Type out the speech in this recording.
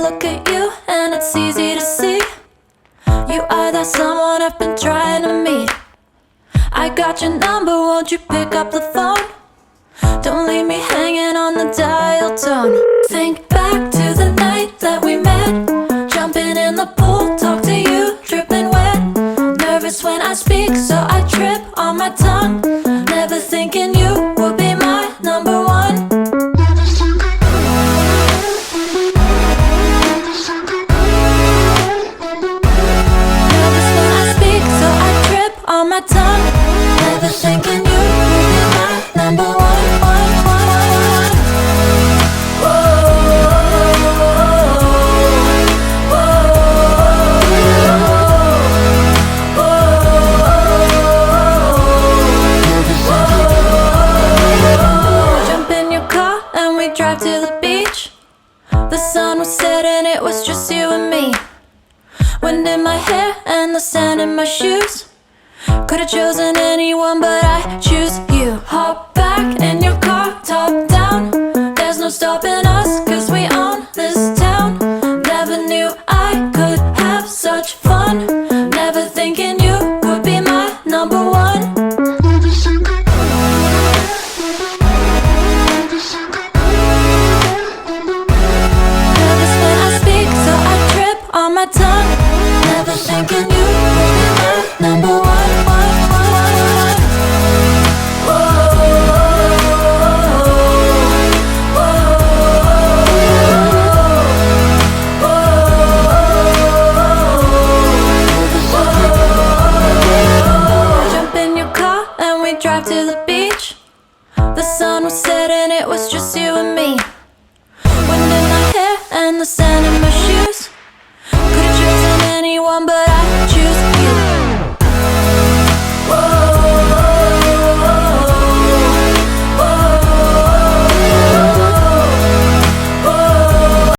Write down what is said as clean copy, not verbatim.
look at you and it's easy to see you are that someone I've been trying to meet. I got your number, won't you pick up the phone? Don't leave me hanging on the dial tone. Think back to the night that we met, jumping in the pool, talk to you, dripping wet. Nervous when I speak, so I trip on my tongue. Never thinking you would be my number one. Nervous when I speak, so I trip on my tongue. Never thinking you would be my number one. Drive to the beach. The sun was setting, it was just you and me. Wind in my hair and the sand in my shoes. Could've chosen anyone, but I choose you. Hop back in your car, top down. There's no stopping us, cause we own this town. Never knew I could have such fun. Never thinking you would be my number one. On my tongue, never thinking you would be my number one. Jump in your car and we drive to the beach. The sun was setting, it was just you and me. Wind in my hair and the sand in my shoes. Could've chosen anyone, but I choose